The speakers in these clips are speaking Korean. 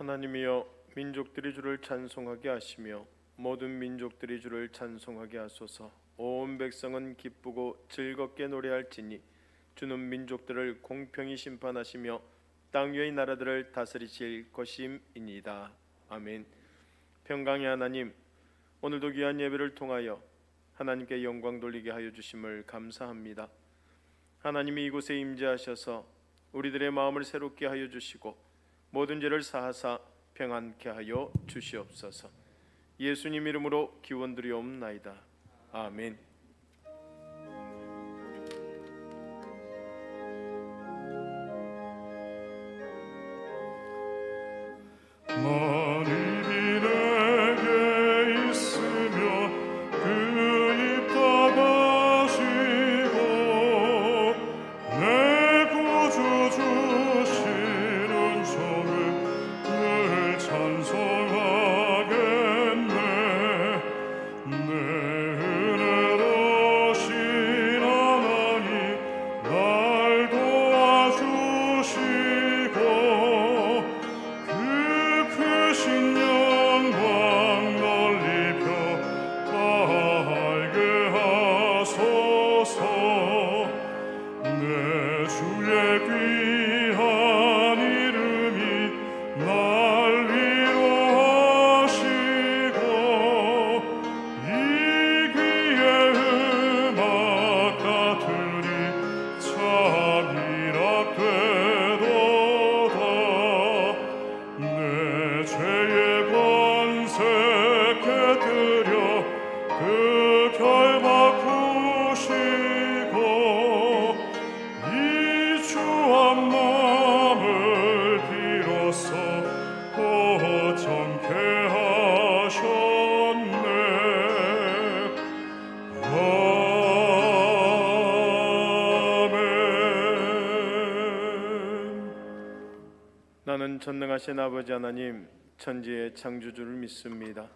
하나님이여, 민족들이 주를 찬송하게 하시며 모든 민족들이 주를 찬송하게 하소서. 온 백성은 기쁘고 즐겁게 노래할지니 주는 민족들을 공평히 심판하시며 땅 위의 나라들을 다스리실 것임이니이다. 아멘. 평강의 하나님, 오늘도 귀한 예배를 통하여 하나님께 영광 돌리게 하여 주심을 감사합니다. 하나님이 이곳에 임재하셔서 우리들의 마음을 새롭게 하여 주시고 모든 죄를 사하사 평안케 하여 주시옵소서. 예수님 이름으로 기원드리옵나이다. 아멘. 만일이 내게 있으며 그 입 닫아시고 내 구주 주시는 종을 늘 찬송하겠네. 내 은혜로신 하나님 날 도와주시고 크신 영광 넓히며 알게 하소서. 내 주의 귀한 이름이 날 위로하시고 이 귀의 음악 같으니 참 희락되도다. 내 죄의 권세 깨뜨려 그 결박 푸시고 이 주한 마음을 비로소 고정케 하셨네. 아멘. 나는 전능하신 아버지 하나님, 천지의 창조주를 믿습니다.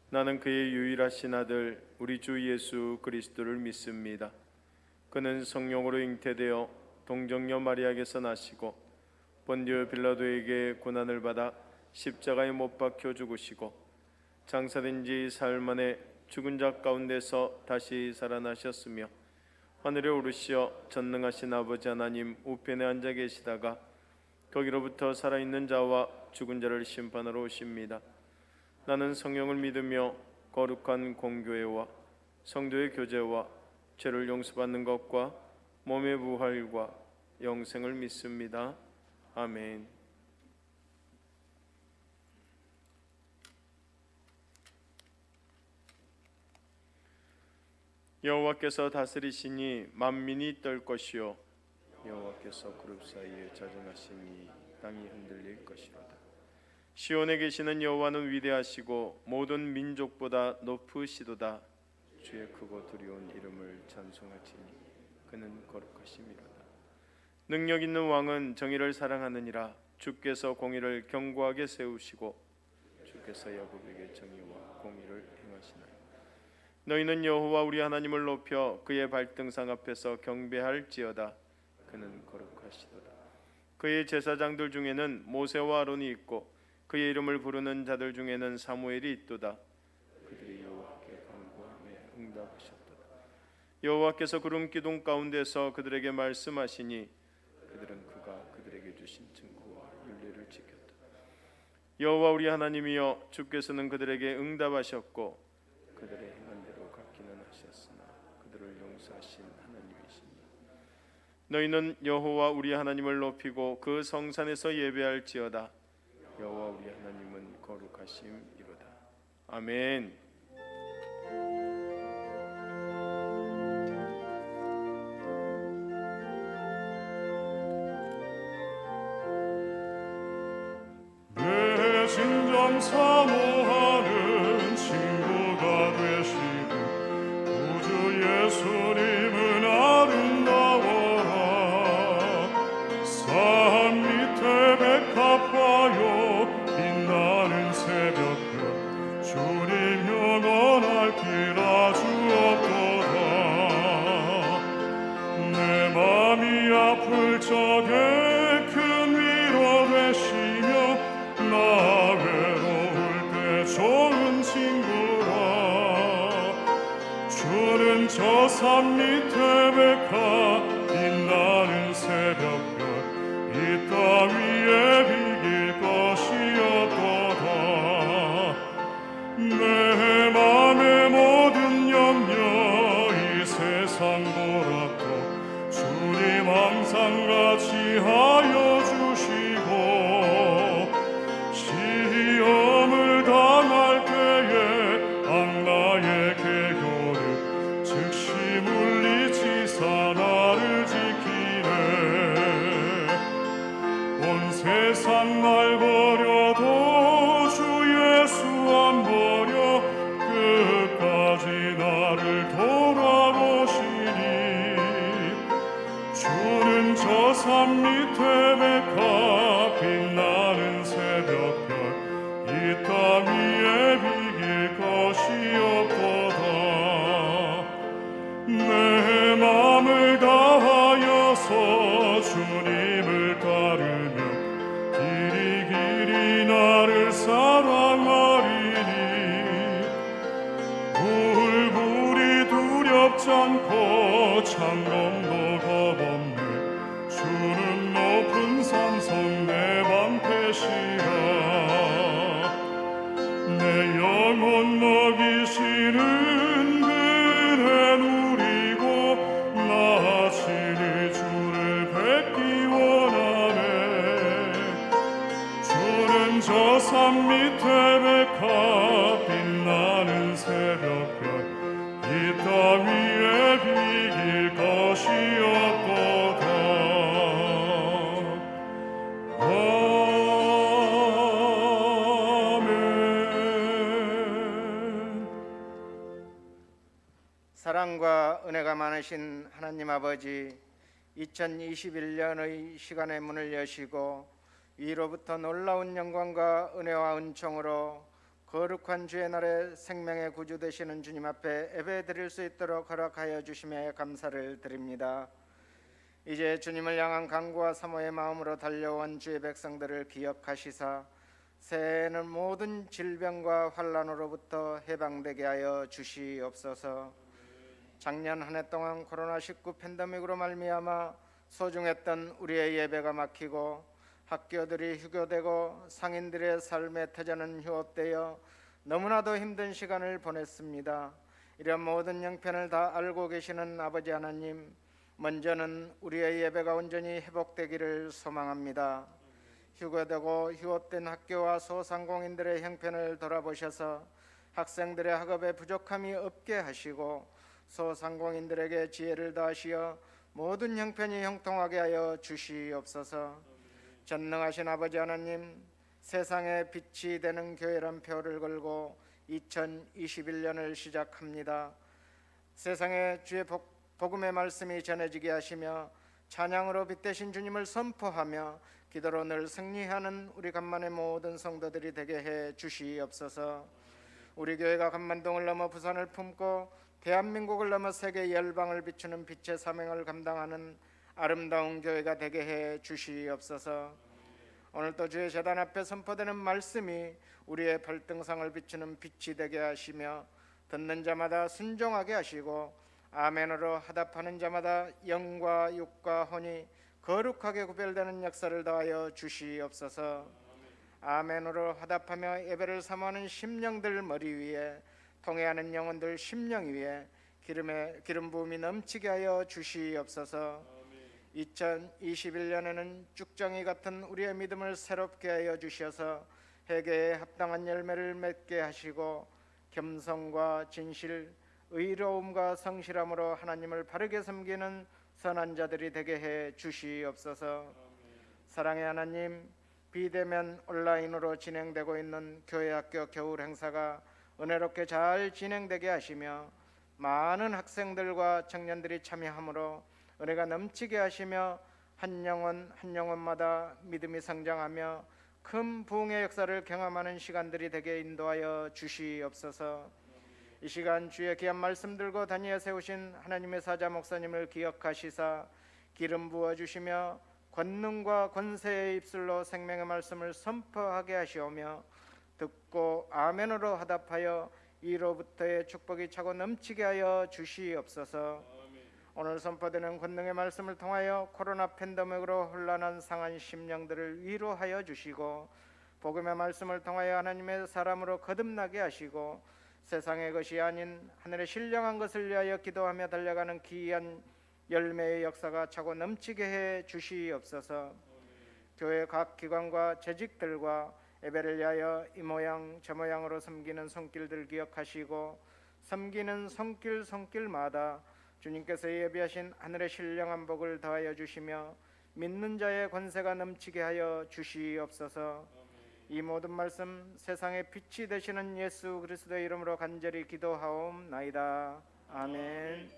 나는 그의 유일하신 아들 우리 주 예수 그리스도를 믿습니다. 그는 성령으로 잉태되어 동정녀 마리아에게서 나시고 본디오 빌라도에게 고난을 받아 십자가에 못 박혀 죽으시고 장사된 지 사흘 만에 죽은 자 가운데서 다시 살아나셨으며 하늘에 오르시어 전능하신 아버지 하나님 우편에 앉아 계시다가 거기로부터 살아있는 자와 죽은 자를 심판하러 오십니다. 나는 성령을 믿으며 거룩한 공교회와 성도의 교제와 죄를 용서받는 것과 몸의 부활과 영생을 믿습니다. 아멘. 여호와께서 다스리시니 만민이 떨 것이요 여호와께서 그룹 사이에 자정하시니 땅이 흔들릴 것이로다. 시온에 계시는 여호와는 위대하시고 모든 민족보다 높으시도다. 주의 크고 두려운 이름을 찬송하시니 그는 거룩하심이로다. 능력 있는 왕은 정의를 사랑하느니라. 주께서 공의를 견고하게 세우시고 주께서 야곱에게 정의와 공의를 행하시나이다. 너희는 여호와 우리 하나님을 높여 그의 발등상 앞에서 경배할지어다. 그는 거룩하시도다. 그의 제사장들 중에는 모세와 아론이 있고 그의 이름을 부르는 자들 중에는 사무엘이 있도다. 그들이 여호와께 간구하며 응답하셨도다. 여호와께서 구름 기둥 가운데서 그들에게 말씀하시니 그들은 그가 그들에게 주신 증거와 윤례를 지켰다. 여호와 우리 하나님이여, 주께서는 그들에게 응답하셨고 그들의 행한 대로 갚기는 하셨으나 그들을 용서하신 하나님이시니 너희는 여호와 우리 하나님을 높이고 그 성산에서 예배할지어다. 여호와 우리 하나님은 거룩하심이로다. 아멘. 내 진정 사모하는 친구가 되시는 구주 예수님은 아름다워라. 산 밑에 백합화요 빛나는 새벽별 주님 영원할 길 아주 없도다. 내 맘이 아플 적에 큰 위로 되시며 나 세상 날 버려도 주 예수 안 버려 끝까지 나를 돌아보시니 주는 저 산 밑에 백합 빛나는 새벽별 이 땅 위에 비길 것이 없도다 내 맘을 다하여서 주님을 따르며 길이 길이 나를 사랑하리니 불불이 두렵지 않고 창검도 겁없네 주는 높은 산성 내 방패시라 내 영혼 먹이시는 그대 누리고 나 친히 주를 뵙기 원하네 주는 저 산 밑에 백합 빛나는 새벽별 이 땅 위에 비길 것이 없도다 아멘. 사랑과 은혜가 많으신 하나님 아버지, 2021년의 시간의 문을 여시고 위로부터 놀라운 영광과 은혜와 은총으로 거룩한 주의 날에 생명의 구주 되시는 주님 앞에 예배드릴 수 있도록 허락하여 주심에 감사를 드립니다. 이제 주님을 향한 간구와 사모의 마음으로 달려온 주의 백성들을 기억하시사 새해에는 모든 질병과 환난으로부터 해방되게 하여 주시옵소서. 작년 한 해 동안 코로나19 팬데믹으로 말미암아 소중했던 우리의 예배가 막히고 학교들이 휴교되고 상인들의 삶의 터전은 휴업되어 너무나도 힘든 시간을 보냈습니다. 이런 모든 형편을 다 알고 계시는 아버지 하나님, 먼저는 우리의 예배가 온전히 회복되기를 소망합니다. 휴교되고 휴업된 학교와 소상공인들의 형편을 돌아보셔서 학생들의 학업에 부족함이 없게 하시고 소상공인들에게 지혜를 더하시어 모든 형편이 형통하게 하여 주시옵소서. 전능하신 아버지 하나님, 세상의 빛이 되는 교회란 표를 걸고 2021년을 시작합니다. 세상에 주의 복음의 말씀이 전해지게 하시며 찬양으로 빛되신 주님을 선포하며 기도로 늘 승리하는 우리 간만의 모든 성도들이 되게 해 주시옵소서. 우리 교회가 간만동을 넘어 부산을 품고 대한민국을 넘어 세계 열방을 비추는 빛의 사명을 감당하는 아름다운 교회가 되게 해 주시옵소서. 오늘도 주의 제단 앞에 선포되는 말씀이 우리의 발등상을 비추는 빛이 되게 하시며 듣는 자마다 순종하게 하시고 아멘으로 화답하는 자마다 영과 육과 혼이 거룩하게 구별되는 역사를 더하여 주시옵소서. 아멘으로 화답하며 예배를 사모하는 심령들 머리 위에, 통회하는 영혼들 심령 위에 기름 부음이 넘치게 하여 주시옵소서. 2021년에는 쭉정이 같은 우리의 믿음을 새롭게 하여 주셔서 회개에 합당한 열매를 맺게 하시고 겸손과 진실, 의로움과 성실함으로 하나님을 바르게 섬기는 선한 자들이 되게 해 주시옵소서. 사랑의 하나님, 비대면 온라인으로 진행되고 있는 교회학교 겨울 행사가 은혜롭게 잘 진행되게 하시며 많은 학생들과 청년들이 참여함으로 은혜가 넘치게 하시며 한 영혼 한 영혼마다 믿음이 성장하며 큰 부흥의 역사를 경험하는 시간들이 되게 인도하여 주시옵소서. 이 시간 주의 귀한 말씀 들고 다니어 세우신 하나님의 사자 목사님을 기억하시사 기름 부어주시며 권능과 권세의 입술로 생명의 말씀을 선포하게 하시오며 듣고 아멘으로 화답하여 이로부터의 축복이 차고 넘치게 하여 주시옵소서. 오늘 선포되는 권능의 말씀을 통하여 코로나 팬데믹으로 혼란한 상한 심령들을 위로하여 주시고 복음의 말씀을 통하여 하나님의 사람으로 거듭나게 하시고 세상의 것이 아닌 하늘의 신령한 것을 위하여 기도하며 달려가는 귀한 열매의 역사가 차고 넘치게 해 주시옵소서. 교회 각 기관과 재직들과 예배를 위하여 이 모양 저 모양으로 섬기는 손길들 기억하시고 섬기는 손길마다 주님께서 예비하신 하늘의 신령한 복을 더하여 주시며 믿는 자의 권세가 넘치게 하여 주시옵소서. 이 모든 말씀 세상의 빛이 되시는 예수 그리스도의 이름으로 간절히 기도하옵나이다. 아멘.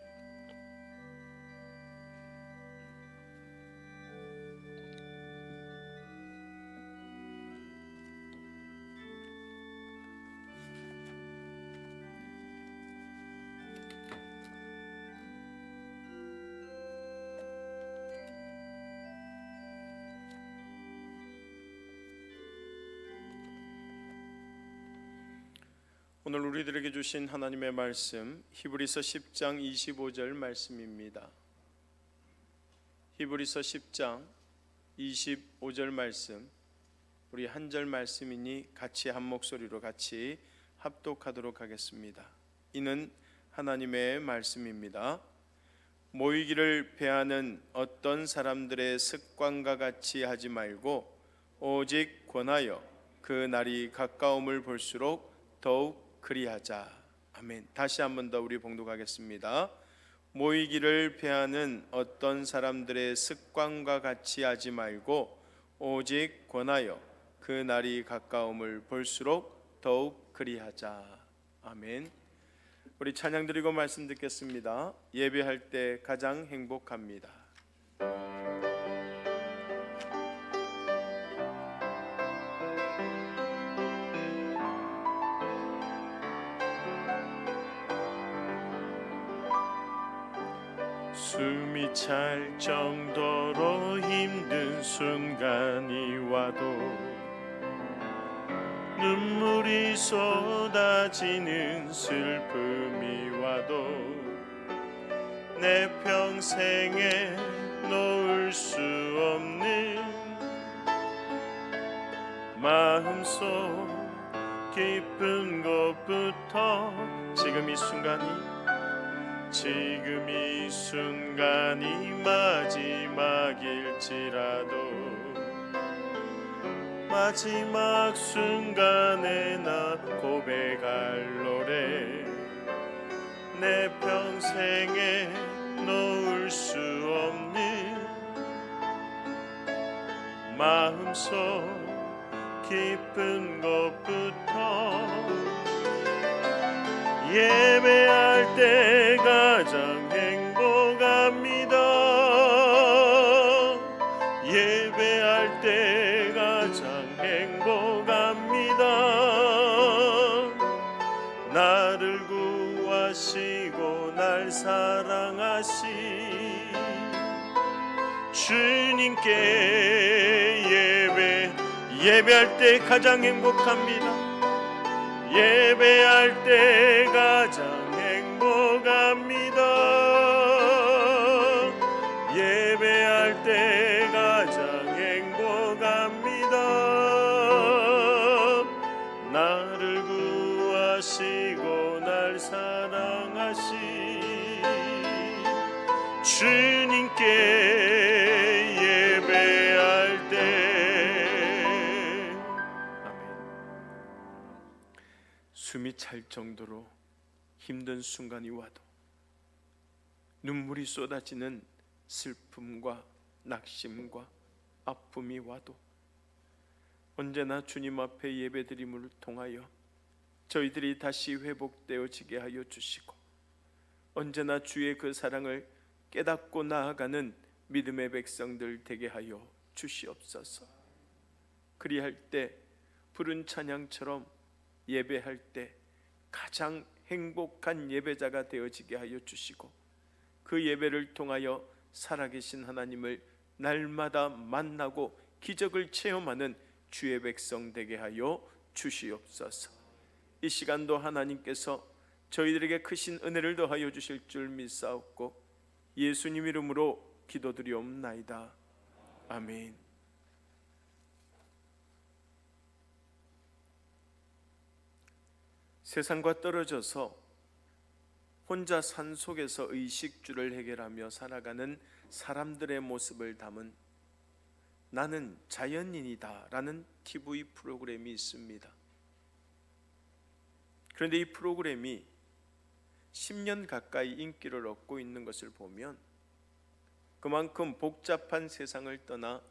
오늘 우리들에게 주신 하나님의 말씀 히브리서 10장 25절 말씀입니다. 히브리서 10장 25절 말씀, 우리 한 절 말씀이니 같이 한 목소리로 같이 합독하도록 하겠습니다. 이는 하나님의 말씀입니다. 모이기를 배하는 어떤 사람들의 습관과 같이 하지 말고 오직 권하여 그 날이 가까움을 볼수록 더욱 그리하자. 아멘. 다시 한 번 더 우리 봉독하겠습니다. 모이기를 배하는 어떤 사람들의 습관과 같이 하지 말고 오직 권하여 그 날이 가까움을 볼수록 더욱 그리하자. 아멘. 우리 찬양 드리고 말씀 듣겠습니다. 예배할 때 가장 행복합니다. 숨이 찰 정도로 힘든 순간이 와도 눈물이 쏟아지는 슬픔이 와도 내 평생에 놓을 수 없는 마음속 깊은 곳부터 지금 이 순간이 마지막일지라도 마지막 순간에 나 고백할 노래 내 평생에 놓을 수 없는 마음속 깊은 곳부터 예배할 때 가장 행복합니다. 예배할 때 가장 행복합니다. 나를 구하시고 날 사랑하신 주님께 예배할 때 가장 행복합니다. 예배할 때 가장 행복합니다. 예배할 때 가장 행복합니다. 나를 구하시고 날 사랑하신 주님께 예배할 때 아멘. 숨이 찰 정도로 힘든 순간이 와도 눈물이 쏟아지는 슬픔과 낙심과 아픔이 와도 언제나 주님 앞에 예배드림을 통하여 저희들이 다시 회복되어지게 하여 주시고 언제나 주의 그 사랑을 깨닫고 나아가는 믿음의 백성들 되게 하여 주시옵소서. 그리할 때 부른 찬양처럼 예배할 때 가장 행복한 예배자가 되어지게 하여 주시고 그 예배를 통하여 살아계신 하나님을 날마다 만나고 기적을 체험하는 주의 백성 되게 하여 주시옵소서. 이 시간도 하나님께서 저희들에게 크신 은혜를 더하여 주실 줄 믿사옵고 예수님 이름으로 기도드리옵나이다. 아멘. 세상과 떨어져서 혼자 산속에서 의식주를 해결하며 살아가는 사람들의 모습을 담은 나는 자연인이다 라는 TV 프로그램이 있습니다. 그런데 이 프로그램이 10년 가까이 인기를 얻고 있는 것을 보면 그만큼 복잡한 세상을 떠나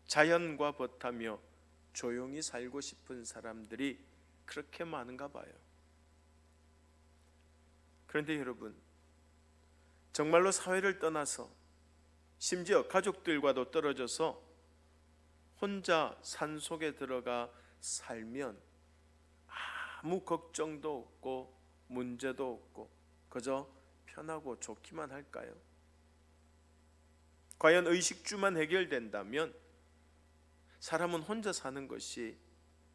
자연과 벗하며 조용히 살고 싶은 사람들이 그렇게 많은가 봐요. 그런데 여러분, 정말로 사회를 떠나서 심지어 가족들과도 떨어져서 혼자 산속에 들어가 살면 아무 걱정도 없고 문제도 없고 그저 편하고 좋기만 할까요? 과연 의식주만 해결된다면 사람은 혼자 사는 것이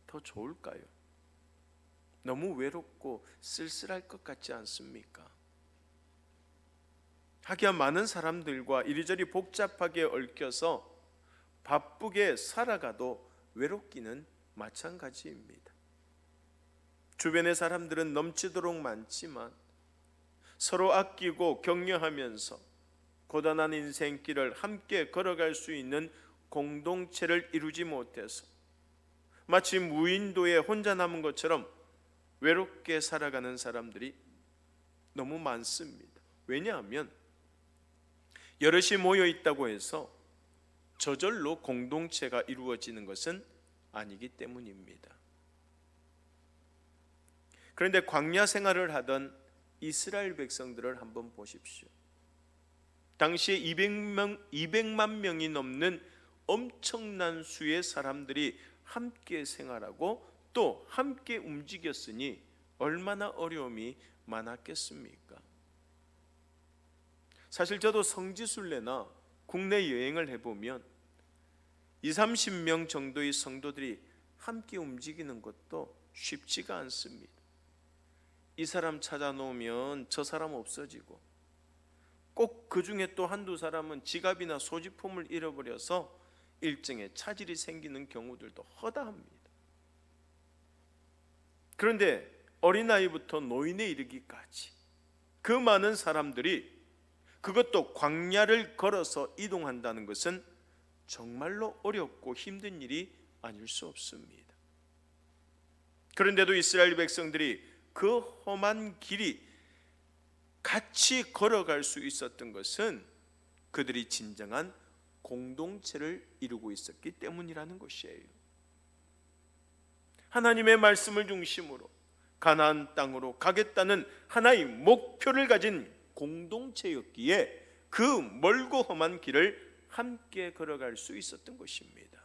더 좋을까요? 너무 외롭고 쓸쓸할 것 같지 않습니까? 하기야 많은 사람들과 이리저리 복잡하게 얽혀서 바쁘게 살아가도 외롭기는 마찬가지입니다. 주변의 사람들은 넘치도록 많지만 서로 아끼고 격려하면서 고단한 인생길을 함께 걸어갈 수 있는 공동체를 이루지 못해서 마치 무인도에 혼자 남은 것처럼 외롭게 살아가는 사람들이 너무 많습니다. 왜냐하면 여럿이 모여 있다고 해서 저절로 공동체가 이루어지는 것은 아니기 때문입니다. 그런데 광야 생활을 하던 이스라엘 백성들을 한번 보십시오. 당시에 200만 명이 넘는 엄청난 수의 사람들이 함께 생활하고 또 함께 움직였으니 얼마나 어려움이 많았겠습니까? 사실 저도 성지순례나 국내 여행을 해보면 20-30명 정도의 성도들이 함께 움직이는 것도 쉽지가 않습니다. 이 사람 찾아놓으면 저 사람 없어지고 꼭 그 중에 또 한두 사람은 지갑이나 소지품을 잃어버려서 일정에 차질이 생기는 경우들도 허다합니다. 그런데 어린아이부터 노인에 이르기까지 그 많은 사람들이 그것도 광야를 걸어서 이동한다는 것은 정말로 어렵고 힘든 일이 아닐 수 없습니다. 그런데도 이스라엘 백성들이 그 험한 길이 같이 걸어갈 수 있었던 것은 그들이 진정한 공동체를 이루고 있었기 때문이라는 것이에요. 하나님의 말씀을 중심으로 가나안 땅으로 가겠다는 하나의 목표를 가진 공동체였기에 그 멀고 험한 길을 함께 걸어갈 수 있었던 것입니다.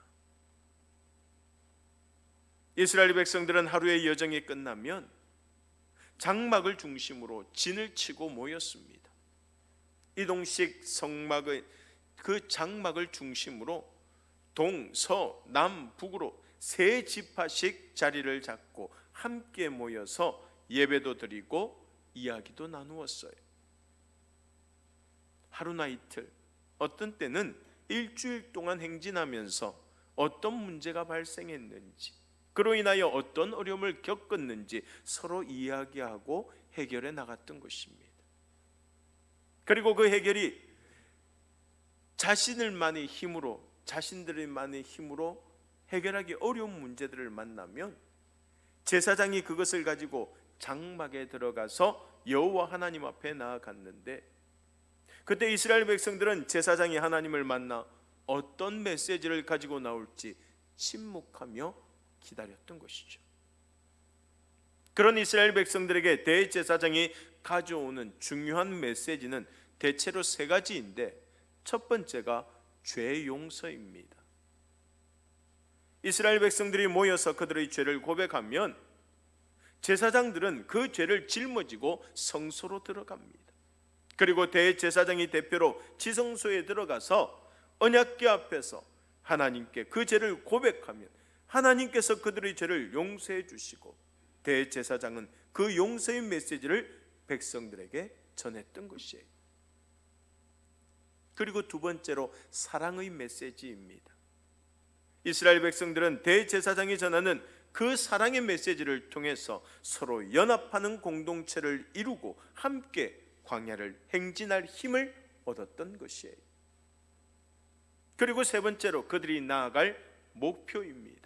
이스라엘 백성들은 하루의 여정이 끝나면 장막을 중심으로 진을 치고 모였습니다. 이동식 성막의 그 장막을 중심으로 동, 서, 남, 북으로 세 지파씩 자리를 잡고 함께 모여서 예배도 드리고 이야기도 나누었어요. 하루나 이틀, 어떤 때는 일주일 동안 행진하면서 어떤 문제가 발생했는지, 그로 인하여 어떤 어려움을 겪었는지 서로 이야기하고 해결해 나갔던 것입니다. 그리고 그 해결이 자신들만의 힘으로 해결하기 어려운 문제들을 만나면 제사장이 그것을 가지고 장막에 들어가서 여호와 하나님 앞에 나아갔는데, 그때 이스라엘 백성들은 제사장이 하나님을 만나 어떤 메시지를 가지고 나올지 침묵하며 기다렸던 것이죠. 그런 이스라엘 백성들에게 대제사장이 가져오는 중요한 메시지는 대체로 세 가지인데, 첫 번째가 죄 용서입니다. 이스라엘 백성들이 모여서 그들의 죄를 고백하면 제사장들은 그 죄를 짊어지고 성소로 들어갑니다. 그리고 대제사장이 대표로 지성소에 들어가서 언약궤 앞에서 하나님께 그 죄를 고백하면 하나님께서 그들의 죄를 용서해 주시고, 대제사장은 그 용서의 메시지를 백성들에게 전했던 것이에요. 그리고 두 번째로 사랑의 메시지입니다. 이스라엘 백성들은 대제사장이 전하는 그 사랑의 메시지를 통해서 서로 연합하는 공동체를 이루고 함께 광야를 행진할 힘을 얻었던 것이에요. 그리고 세 번째로 그들이 나아갈 목표입니다.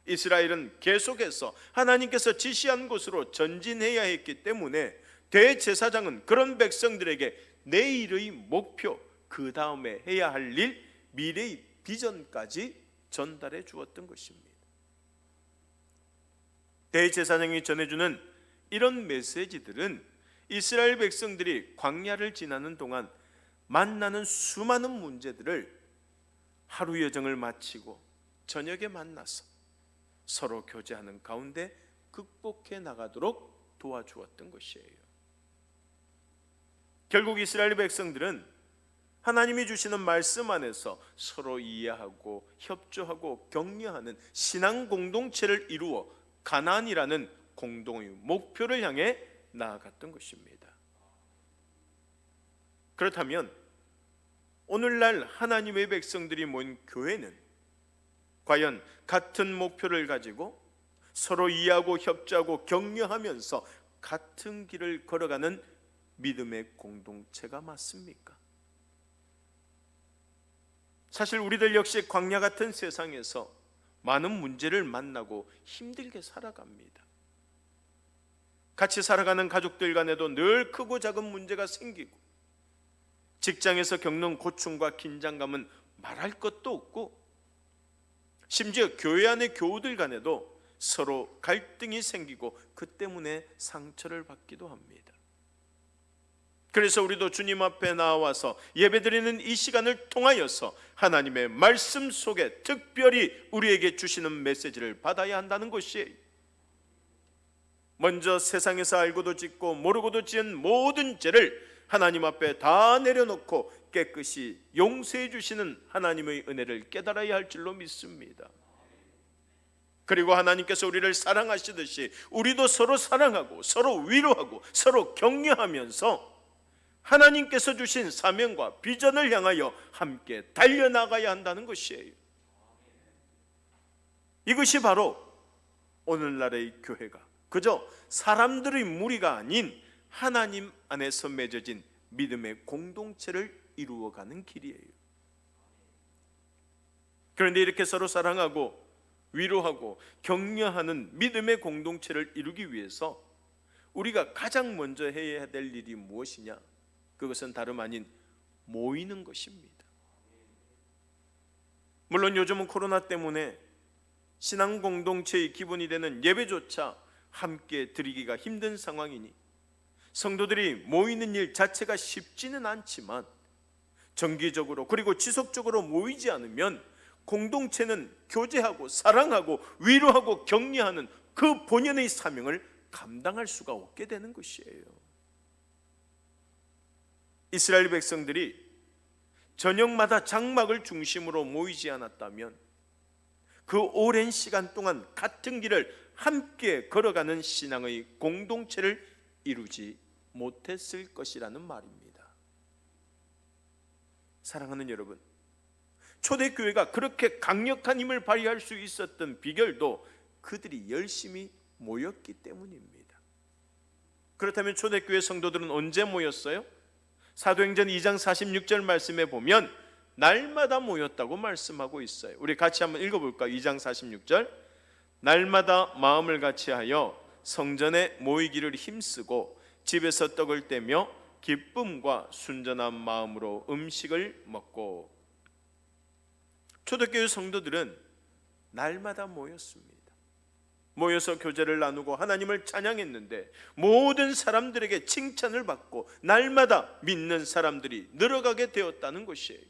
이스라엘은 계속해서 하나님께서 지시한 곳으로 전진해야 했기 때문에 대제사장은 그런 백성들에게 내일의 목표, 그 다음에 해야 할 일, 미래의 비전까지 전달해 주었던 것입니다. 대제사장이 전해주는 이런 메시지들은 이스라엘 백성들이 광야를 지나는 동안 만나는 수많은 문제들을 하루 여정을 마치고 저녁에 만나서 서로 교제하는 가운데 극복해 나가도록 도와주었던 것이에요. 결국 이스라엘 백성들은 하나님이 주시는 말씀 안에서 서로 이해하고 협조하고 격려하는 신앙 공동체를 이루어 가나안이라는 공동의 목표를 향해 나아갔던 것입니다. 그렇다면 오늘날 하나님의 백성들이 모인 교회는 과연 같은 목표를 가지고 서로 이해하고 협조하고 격려하면서 같은 길을 걸어가는 믿음의 공동체가 맞습니까? 사실 우리들 역시 광야 같은 세상에서 많은 문제를 만나고 힘들게 살아갑니다. 같이 살아가는 가족들 간에도 늘 크고 작은 문제가 생기고, 직장에서 겪는 고충과 긴장감은 말할 것도 없고, 심지어 교회 안의 교우들 간에도 서로 갈등이 생기고 그 때문에 상처를 받기도 합니다. 그래서 우리도 주님 앞에 나와서 예배드리는 이 시간을 통하여서 하나님의 말씀 속에 특별히 우리에게 주시는 메시지를 받아야 한다는 것이에요. 먼저 세상에서 알고도 짓고 모르고도 지은 모든 죄를 하나님 앞에 다 내려놓고 깨끗이 용서해 주시는 하나님의 은혜를 깨달아야 할 줄로 믿습니다. 그리고 하나님께서 우리를 사랑하시듯이 우리도 서로 사랑하고 서로 위로하고 서로 격려하면서 하나님께서 주신 사명과 비전을 향하여 함께 달려나가야 한다는 것이에요. 이것이 바로 오늘날의 교회가 그저 사람들의 무리가 아닌 하나님 안에서 맺어진 믿음의 공동체를 이루어가는 길이에요. 그런데 이렇게 서로 사랑하고 위로하고 격려하는 믿음의 공동체를 이루기 위해서 우리가 가장 먼저 해야 될 일이 무엇이냐? 그것은 다름 아닌 모이는 것입니다. 물론 요즘은 코로나 때문에 신앙 공동체의 기본이 되는 예배조차 함께 드리기가 힘든 상황이니 성도들이 모이는 일 자체가 쉽지는 않지만 정기적으로 그리고 지속적으로 모이지 않으면 공동체는 교제하고 사랑하고 위로하고 격려하는 그 본연의 사명을 감당할 수가 없게 되는 것이에요. 이스라엘 백성들이 저녁마다 장막을 중심으로 모이지 않았다면 그 오랜 시간 동안 같은 길을 함께 걸어가는 신앙의 공동체를 이루지 못했을 것이라는 말입니다. 사랑하는 여러분, 초대교회가 그렇게 강력한 힘을 발휘할 수 있었던 비결도 그들이 열심히 모였기 때문입니다. 그렇다면 초대교회 성도들은 언제 모였어요? 사도행전 2장 46절 말씀에 보면 날마다 모였다고 말씀하고 있어요. 우리 같이 한번 읽어볼까요? 2장 46절, 날마다 마음을 같이하여 성전에 모이기를 힘쓰고 집에서 떡을 떼며 기쁨과 순전한 마음으로 음식을 먹고. 초대교회 성도들은 날마다 모였습니다. 모여서 교제를 나누고 하나님을 찬양했는데 모든 사람들에게 칭찬을 받고 날마다 믿는 사람들이 늘어가게 되었다는 것이에요.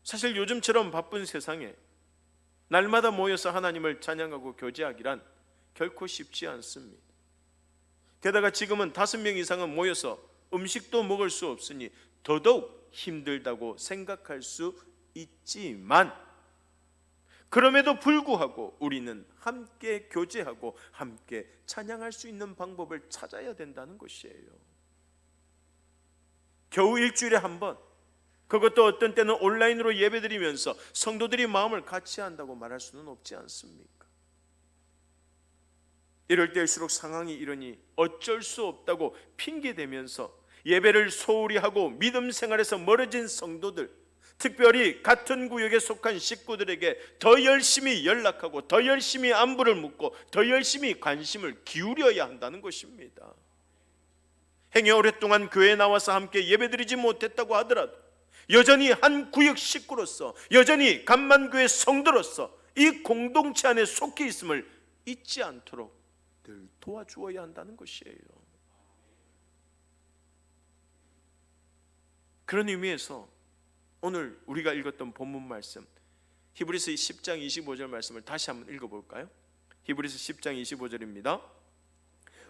사실 요즘처럼 바쁜 세상에 날마다 모여서 하나님을 찬양하고 교제하기란 결코 쉽지 않습니다. 게다가 지금은 5명 이상은 모여서 음식도 먹을 수 없으니 더더욱 힘들다고 생각할 수 있지만, 그럼에도 불구하고 우리는 함께 교제하고 함께 찬양할 수 있는 방법을 찾아야 된다는 것이에요. 겨우 일주일에 한 번, 그것도 어떤 때는 온라인으로 예배드리면서 성도들이 마음을 같이 한다고 말할 수는 없지 않습니까? 이럴 때일수록 상황이 이러니 어쩔 수 없다고 핑계대면서 예배를 소홀히 하고 믿음 생활에서 멀어진 성도들, 특별히 같은 구역에 속한 식구들에게 더 열심히 연락하고 더 열심히 안부를 묻고 더 열심히 관심을 기울여야 한다는 것입니다. 행여 오랫동안 교회에 나와서 함께 예배드리지 못했다고 하더라도 여전히 한 구역 식구로서, 여전히 감만교회 성도로서 이 공동체 안에 속해 있음을 잊지 않도록 늘 도와주어야 한다는 것이에요. 그런 의미에서 오늘 우리가 읽었던 본문 말씀, 히브리서 10장 25절 말씀을 다시 한번 읽어볼까요? 히브리서 10장 25절입니다.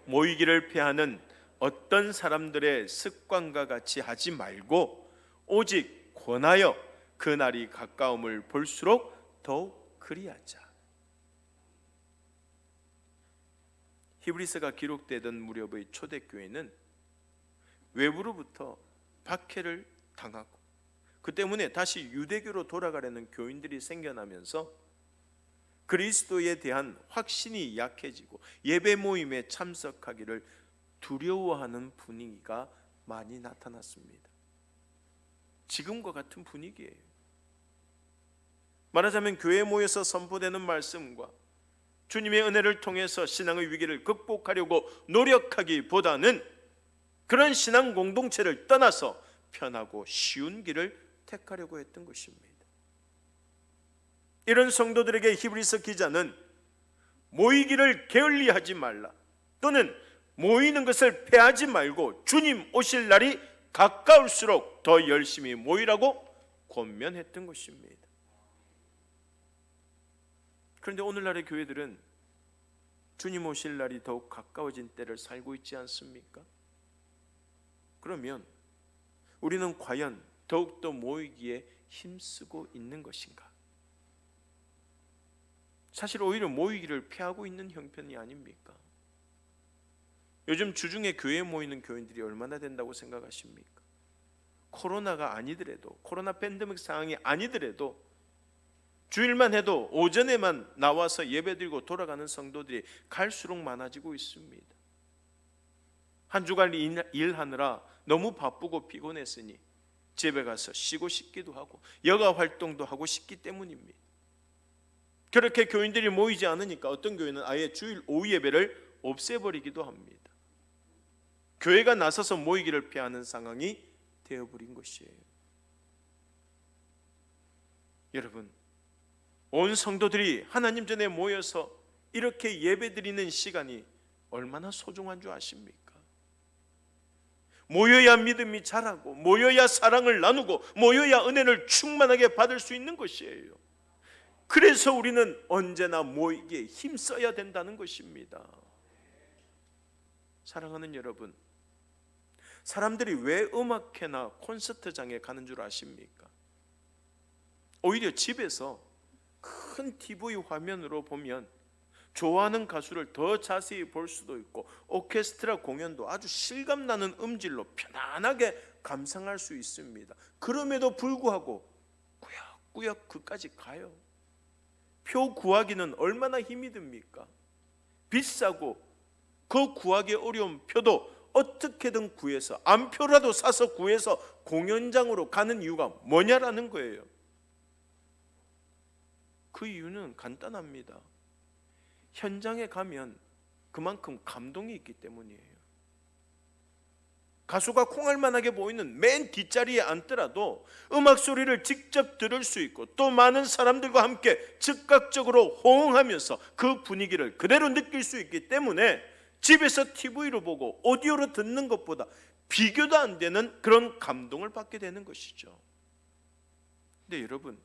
모이기를 피하는 어떤 사람들의 습관과 같이 하지 말고 오직 권하여 그 날이 가까움을 볼수록 더욱 그리하자. 히브리서가 기록되던 무렵의 초대교회는 외부로부터 박해를 당하고 그 때문에 다시 유대교로 돌아가려는 교인들이 생겨나면서 그리스도에 대한 확신이 약해지고 예배 모임에 참석하기를 두려워하는 분위기가 많이 나타났습니다. 지금과 같은 분위기예요. 말하자면 교회에 모여서 선포되는 말씀과 주님의 은혜를 통해서 신앙의 위기를 극복하려고 노력하기보다는 그런 신앙 공동체를 떠나서 편하고 쉬운 길을 택하려고 했던 것입니다. 이런 성도들에게 히브리서 기자는 모이기를 게을리하지 말라, 또는 모이는 것을 패하지 말고 주님 오실 날이 가까울수록 더 열심히 모이라고 권면했던 것입니다. 그런데 오늘날의 교회들은 주님 오실 날이 더욱 가까워진 때를 살고 있지 않습니까? 그러면 우리는 과연 더욱더 모이기에 힘쓰고 있는 것인가? 사실 오히려 모이기를 피하고 있는 형편이 아닙니까? 요즘 주중에 교회에 모이는 교인들이 얼마나 된다고 생각하십니까? 코로나가 아니더라도, 코로나 팬데믹 상황이 아니더라도 주일만 해도 오전에만 나와서 예배드리고 돌아가는 성도들이 갈수록 많아지고 있습니다. 한 주간 일하느라 너무 바쁘고 피곤했으니 집에 가서 쉬고 싶기도 하고 여가 활동도 하고 싶기 때문입니다. 그렇게 교인들이 모이지 않으니까 어떤 교회는 아예 주일 오후 예배를 없애버리기도 합니다. 교회가 나서서 모이기를 피하는 상황이 되어버린 것이에요. 여러분, 온 성도들이 하나님 전에 모여서 이렇게 예배드리는 시간이 얼마나 소중한 줄 아십니까? 모여야 믿음이 자라고, 모여야 사랑을 나누고, 모여야 은혜를 충만하게 받을 수 있는 것이에요. 그래서 우리는 언제나 모이기에 힘써야 된다는 것입니다. 사랑하는 여러분, 사람들이 왜 음악회나 콘서트장에 가는 줄 아십니까? 오히려 집에서 큰 TV 화면으로 보면 좋아하는 가수를 더 자세히 볼 수도 있고 오케스트라 공연도 아주 실감나는 음질로 편안하게 감상할 수 있습니다. 그럼에도 불구하고 꾸역꾸역 그까지 가요. 표 구하기는 얼마나 힘이 듭니까? 비싸고 그 구하기 어려운 표도 어떻게든 구해서 안표라도 사서 구해서 공연장으로 가는 이유가 뭐냐라는 거예요. 그 이유는 간단합니다. 현장에 가면 그만큼 감동이 있기 때문이에요. 가수가 콩알만하게 보이는 맨 뒷자리에 앉더라도 음악 소리를 직접 들을 수 있고 또 많은 사람들과 함께 즉각적으로 호응하면서 그 분위기를 그대로 느낄 수 있기 때문에 집에서 TV로 보고 오디오로 듣는 것보다 비교도 안 되는 그런 감동을 받게 되는 것이죠. 근데 여러분,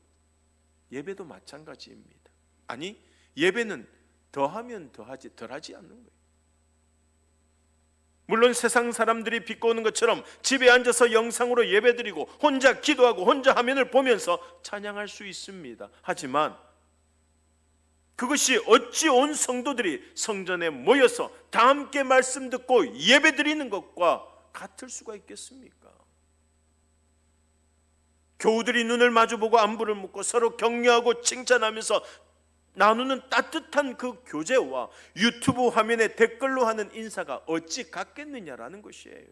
예배도 마찬가지입니다. 아니, 예배는 더하면 더하지 덜하지 않는 거예요. 물론 세상 사람들이 비꼬는 것처럼 집에 앉아서 영상으로 예배드리고 혼자 기도하고 혼자 화면을 보면서 찬양할 수 있습니다. 하지만 그것이 어찌 온 성도들이 성전에 모여서 다 함께 말씀 듣고 예배드리는 것과 같을 수가 있겠습니까? 교우들이 눈을 마주보고 안부를 묻고 서로 격려하고 칭찬하면서 나누는 따뜻한 그 교제와 유튜브 화면에 댓글로 하는 인사가 어찌 같겠느냐라는 것이에요.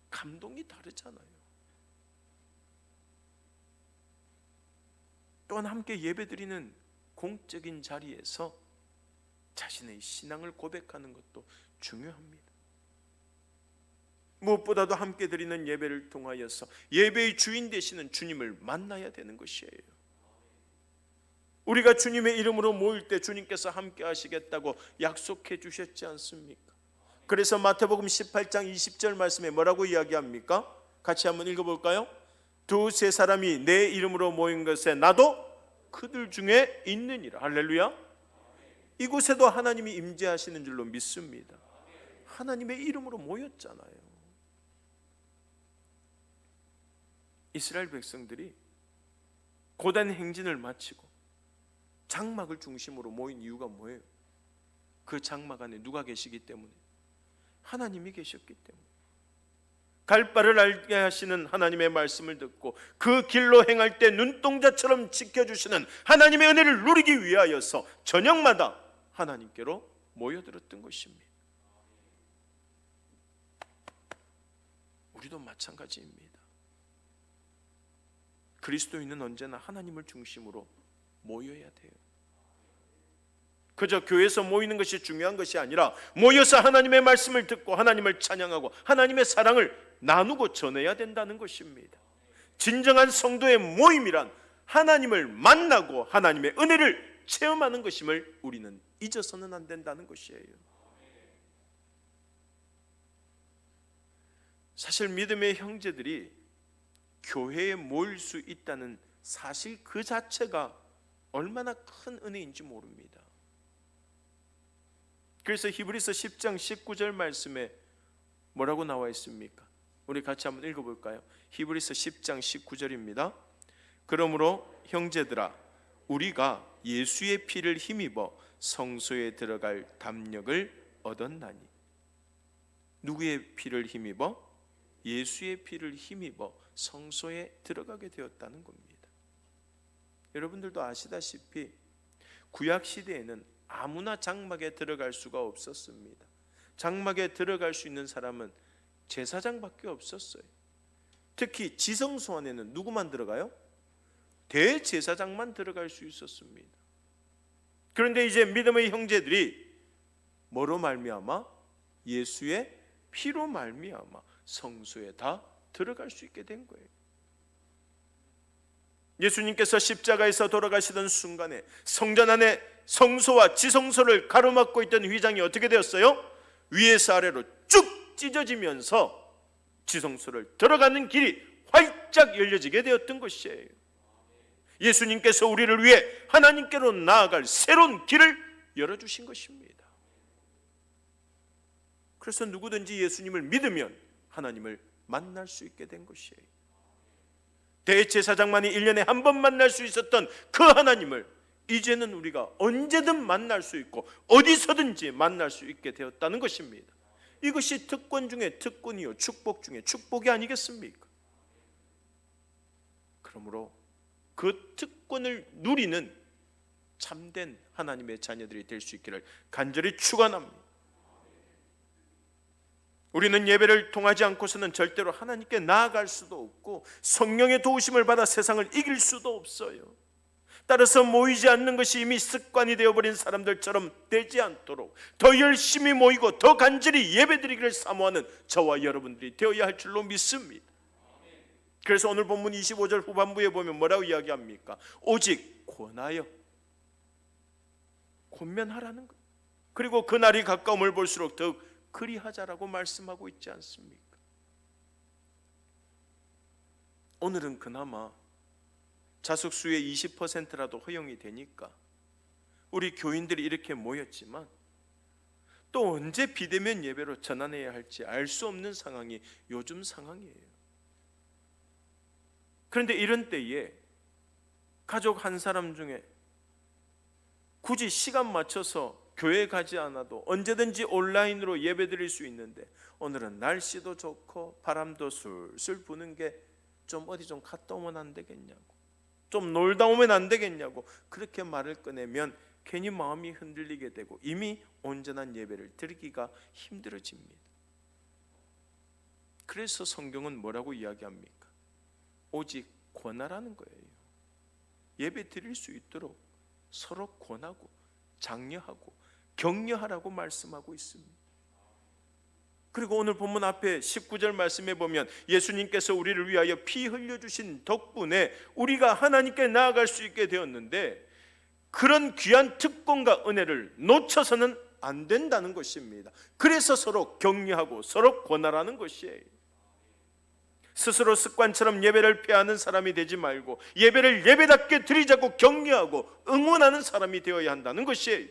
감동이 다르잖아요. 또한 함께 예배드리는 공적인 자리에서 자신의 신앙을 고백하는 것도 중요합니다. 무엇보다도 함께 드리는 예배를 통하여서 예배의 주인 되시는 주님을 만나야 되는 것이에요. 우리가 주님의 이름으로 모일 때 주님께서 함께 하시겠다고 약속해 주셨지 않습니까? 그래서 마태복음 18장 20절 말씀에 뭐라고 이야기합니까? 같이 한번 읽어볼까요? 두세 사람이 내 이름으로 모인 것에 나도 그들 중에 있느니라. 할렐루야. 이곳에도 하나님이 임재하시는 줄로 믿습니다. 하나님의 이름으로 모였잖아요. 이스라엘 백성들이 고단 행진을 마치고 장막을 중심으로 모인 이유가 뭐예요? 그 장막 안에 누가 계시기 때문에? 하나님이 계셨기 때문에. 갈 바를 알게 하시는 하나님의 말씀을 듣고 그 길로 행할 때 눈동자처럼 지켜주시는 하나님의 은혜를 누리기 위하여서 저녁마다 하나님께로 모여들었던 것입니다. 우리도 마찬가지입니다. 그리스도인은 언제나 하나님을 중심으로 모여야 돼요. 그저 교회에서 모이는 것이 중요한 것이 아니라 모여서 하나님의 말씀을 듣고 하나님을 찬양하고 하나님의 사랑을 나누고 전해야 된다는 것입니다. 진정한 성도의 모임이란 하나님을 만나고 하나님의 은혜를 체험하는 것임을 우리는 잊어서는 안 된다는 것이에요. 사실 믿음의 형제들이 교회에 모일 수 있다는 사실 그 자체가 얼마나 큰 은혜인지 모릅니다. 그래서 히브리서 10장 19절 말씀에 뭐라고 나와 있습니까? 우리 같이 한번 읽어볼까요? 히브리서 10장 19절입니다. 그러므로 형제들아 우리가 예수의 피를 힘입어 성소에 들어갈 담력을 얻었나니. 누구의 피를 힘입어? 예수의 피를 힘입어 성소에 들어가게 되었다는 겁니다. 여러분들도 아시다시피 구약 시대에는 아무나 장막에 들어갈 수가 없었습니다. 장막에 들어갈 수 있는 사람은 제사장밖에 없었어요. 특히 지성소 안에는 누구만 들어가요? 대제사장만 들어갈 수 있었습니다. 그런데 이제 믿음의 형제들이 뭐로 말미암아? 예수의 피로 말미암아 성소에 다 들어갈 수 있게 된 거예요. 예수님께서 십자가에서 돌아가시던 순간에 성전 안에 성소와 지성소를 가로막고 있던 휘장이 어떻게 되었어요? 위에서 아래로 쭉 찢어지면서 지성소를 들어가는 길이 활짝 열려지게 되었던 것이에요. 예수님께서 우리를 위해 하나님께로 나아갈 새로운 길을 열어주신 것입니다. 그래서 누구든지 예수님을 믿으면 하나님을 만날 수 있게 된 것이에요. 대제사장만이 1년에 한 번 만날 수 있었던 그 하나님을 이제는 우리가 언제든 만날 수 있고 어디서든지 만날 수 있게 되었다는 것입니다. 이것이 특권 중에 특권이요 축복 중에 축복이 아니겠습니까? 그러므로 그 특권을 누리는 참된 하나님의 자녀들이 될 수 있기를 간절히 축원합니다. 우리는 예배를 통하지 않고서는 절대로 하나님께 나아갈 수도 없고 성령의 도우심을 받아 세상을 이길 수도 없어요. 따라서 모이지 않는 것이 이미 습관이 되어버린 사람들처럼 되지 않도록 더 열심히 모이고 더 간절히 예배드리기를 사모하는 저와 여러분들이 되어야 할 줄로 믿습니다. 그래서 오늘 본문 25절 후반부에 보면 뭐라고 이야기합니까? 오직 권하여 권면하라는 것. 그리고 그날이 가까움을 볼수록 더욱 그리하자라고 말씀하고 있지 않습니까? 오늘은 그나마 자석수의 20%라도 허용이 되니까 우리 교인들이 이렇게 모였지만 또 언제 비대면 예배로 전환해야 할지 알 수 없는 상황이 요즘 상황이에요. 그런데 이런 때에 가족 한 사람 중에 굳이 시간 맞춰서 교회 가지 않아도 언제든지 온라인으로 예배 드릴 수 있는데 오늘은 날씨도 좋고 바람도 술술 부는 게 좀 어디 좀 갔다 오면 안 되겠냐고, 좀 놀다 오면 안 되겠냐고 그렇게 말을 꺼내면 괜히 마음이 흔들리게 되고 이미 온전한 예배를 드리기가 힘들어집니다. 그래서 성경은 뭐라고 이야기합니까? 오직 권하라는 거예요. 예배 드릴 수 있도록 서로 권하고 장려하고 격려하라고 말씀하고 있습니다. 그리고 오늘 본문 앞에 19절 말씀에 보면 예수님께서 우리를 위하여 피 흘려주신 덕분에 우리가 하나님께 나아갈 수 있게 되었는데, 그런 귀한 특권과 은혜를 놓쳐서는 안 된다는 것입니다. 그래서 서로 격려하고 서로 권하라는 것이에요. 스스로 습관처럼 예배를 폐하는 사람이 되지 말고 예배를 예배답게 드리자고 격려하고 응원하는 사람이 되어야 한다는 것이에요.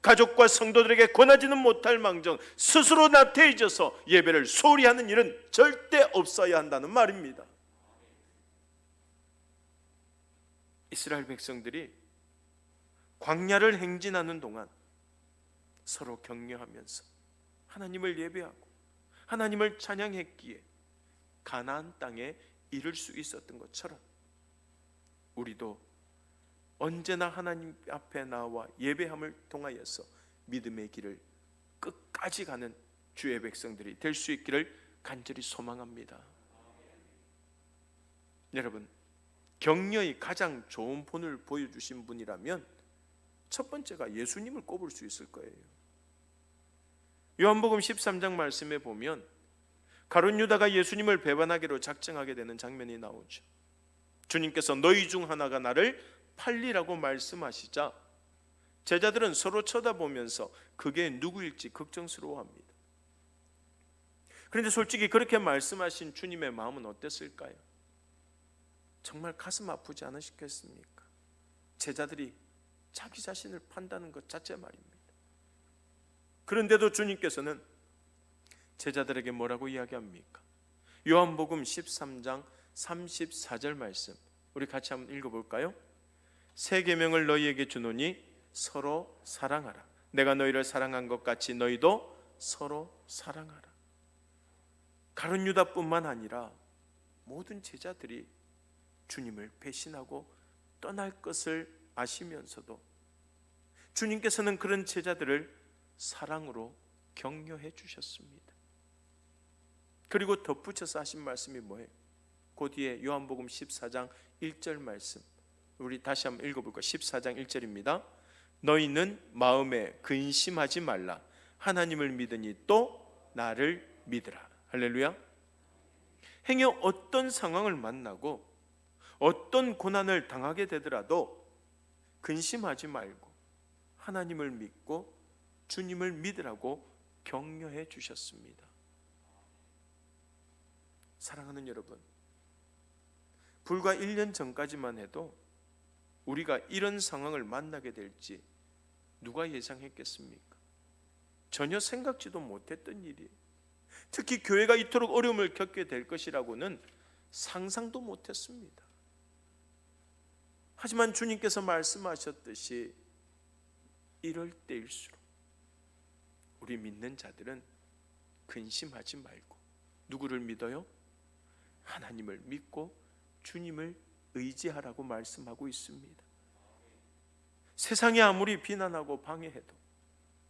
가족과 성도들에게 권하지는 못할 망정 스스로 나태해져서 예배를 소홀히 하는 일은 절대 없어야 한다는 말입니다. 이스라엘 백성들이 광야를 행진하는 동안 서로 격려하면서 하나님을 예배하고 하나님을 찬양했기에 가나안 땅에 이를 수 있었던 것처럼 우리도 언제나 하나님 앞에 나와 예배함을 통하여서 믿음의 길을 끝까지 가는 주의 백성들이 될 수 있기를 간절히 소망합니다. 여러분, 격려의 가장 좋은 본을 보여주신 분이라면 첫 번째가 예수님을 꼽을 수 있을 거예요. 요한복음 13장 말씀에 보면 가룟 유다가 예수님을 배반하기로 작정하게 되는 장면이 나오죠. 주님께서 너희 중 하나가 나를 팔리라고 말씀하시자 제자들은 서로 쳐다보면서 그게 누구일지 걱정스러워합니다. 그런데 솔직히 그렇게 말씀하신 주님의 마음은 어땠을까요? 정말 가슴 아프지 않으셨겠습니까? 제자들이 자기 자신을 판다는 것 자체 말입니다. 그런데도 주님께서는 제자들에게 뭐라고 이야기합니까? 요한복음 13장 34절 말씀, 우리 같이 한번 읽어볼까요? 새 계명을 너희에게 주노니 서로 사랑하라. 내가 너희를 사랑한 것 같이 너희도 서로 사랑하라. 가룟 유다뿐만 아니라 모든 제자들이 주님을 배신하고 떠날 것을 아시면서도 주님께서는 그런 제자들을 사랑으로 격려해 주셨습니다. 그리고 덧붙여서 하신 말씀이 뭐예요? 그 뒤에 요한복음 14장 1절 말씀, 우리 다시 한번 읽어볼까요? 14장 1절입니다. 너희는 마음에 근심하지 말라. 하나님을 믿으니 또 나를 믿으라. 할렐루야. 행여 어떤 상황을 만나고 어떤 고난을 당하게 되더라도 근심하지 말고 하나님을 믿고 주님을 믿으라고 격려해 주셨습니다. 사랑하는 여러분, 불과 1년 전까지만 해도 우리가 이런 상황을 만나게 될지 누가 예상했겠습니까? 전혀 생각지도 못했던 일이에요. 특히 교회가 이토록 어려움을 겪게 될 것이라고는 상상도 못했습니다. 하지만 주님께서 말씀하셨듯이 이럴 때일수록 우리 믿는 자들은 근심하지 말고 누구를 믿어요? 하나님을 믿고 주님을 의지하라고 말씀하고 있습니다. 세상이 아무리 비난하고 방해해도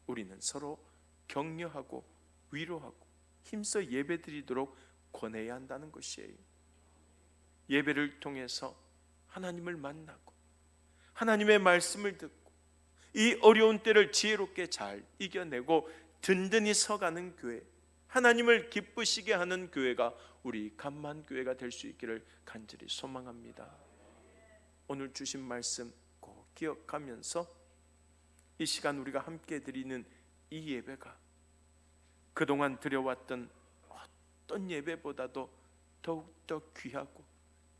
우리는 서로 격려하고 위로하고 힘써 예배드리도록 권해야 한다는 것이에요. 예배를 통해서 하나님을 만나고 하나님의 말씀을 듣고 이 어려운 때를 지혜롭게 잘 이겨내고 든든히 서가는 교회, 하나님을 기쁘시게 하는 교회가 우리 감만교회가 될 수 있기를 간절히 소망합니다. 오늘 주신 말씀 꼭 기억하면서 이 시간 우리가 함께 드리는 이 예배가 그동안 드려왔던 어떤 예배보다도 더욱더 귀하고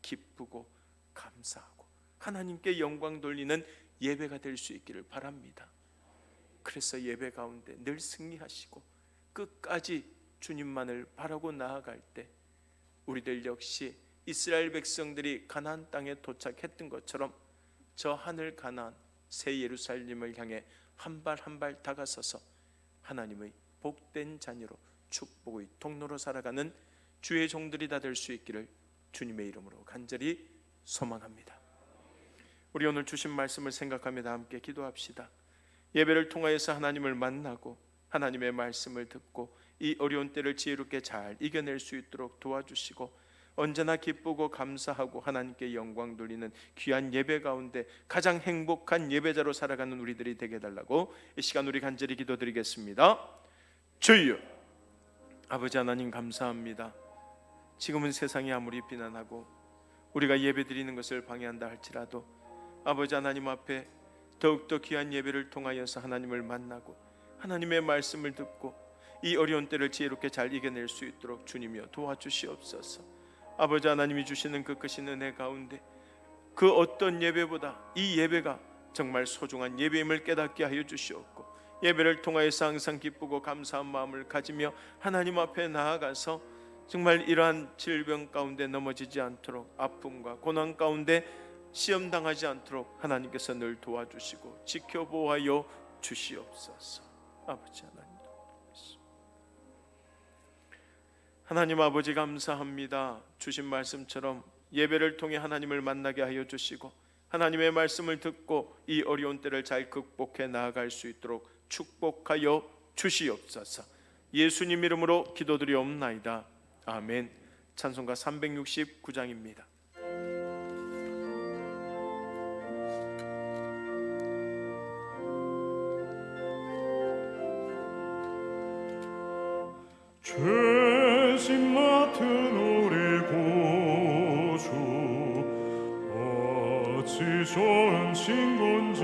기쁘고 감사하고 하나님께 영광 돌리는 예배가 될 수 있기를 바랍니다. 그래서 예배 가운데 늘 승리하시고 끝까지 주님만을 바라고 나아갈 때 우리들 역시 이스라엘 백성들이 가나안 땅에 도착했던 것처럼 저 하늘 가나안 새 예루살렘을 향해 한 발 한 발 다가서서 하나님의 복된 자녀로 축복의 통로로 살아가는 주의 종들이 다 될 수 있기를 주님의 이름으로 간절히 소망합니다. 우리 오늘 주신 말씀을 생각하며 다 함께 기도합시다. 예배를 통하여서 하나님을 만나고 하나님의 말씀을 듣고 이 어려운 때를 지혜롭게 잘 이겨낼 수 있도록 도와주시고 언제나 기쁘고 감사하고 하나님께 영광 돌리는 귀한 예배 가운데 가장 행복한 예배자로 살아가는 우리들이 되게 해달라고 이 시간 우리 간절히 기도드리겠습니다. 주여, 아버지 하나님 감사합니다. 지금은 세상이 아무리 비난하고 우리가 예배 드리는 것을 방해한다 할지라도 아버지 하나님 앞에 더욱더 귀한 예배를 통하여서 하나님을 만나고 하나님의 말씀을 듣고 이 어려운 때를 지혜롭게 잘 이겨낼 수 있도록 주님이여 도와주시옵소서. 아버지 하나님이 주시는 그 크신 은혜 가운데 그 어떤 예배보다 이 예배가 정말 소중한 예배임을 깨닫게 하여 주시옵고, 예배를 통하여서 항상 기쁘고 감사한 마음을 가지며 하나님 앞에 나아가서 정말 이러한 질병 가운데 넘어지지 않도록, 아픔과 고난 가운데 시험 당하지 않도록 하나님께서 늘 도와주시고 지켜보아여 주시옵소서. 아버지 하나님 아버지 감사합니다. 주신 말씀처럼 예배를 통해 하나님을 만나게 하여 주시고 하나님의 말씀을 듣고 이 어려운 때를 잘 극복해 나아갈 수 있도록 축복하여 주시옵소서. 예수님 이름으로 기도드리옵나이다. 아멘. 찬송가 369장입니다. 죄짐 맡은 우리 구주 어찌 좋은 친구인지,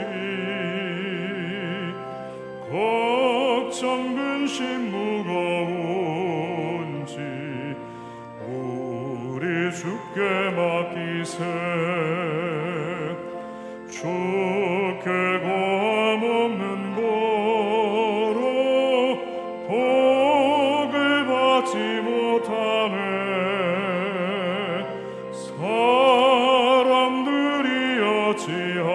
걱정 근심 무거운지 우리 주께 맡기세. 주께 고함 없는 고로 복을 받지 못하네. 사람들이 어찌하여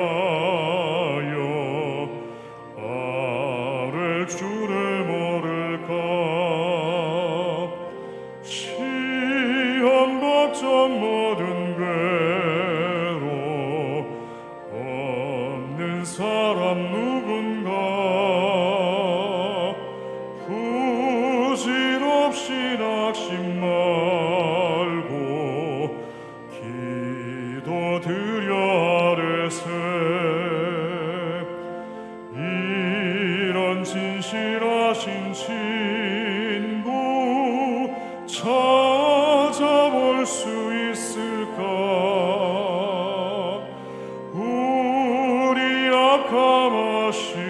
아랠 줄을 모를까. 시험 걱정 모든 괴로 없는 사람 누군가. 부질없이 낙심 말고 기도드려 아뢰세. 이런 진실하신 친구 찾아볼 수 있을까. 우리 약함하시오니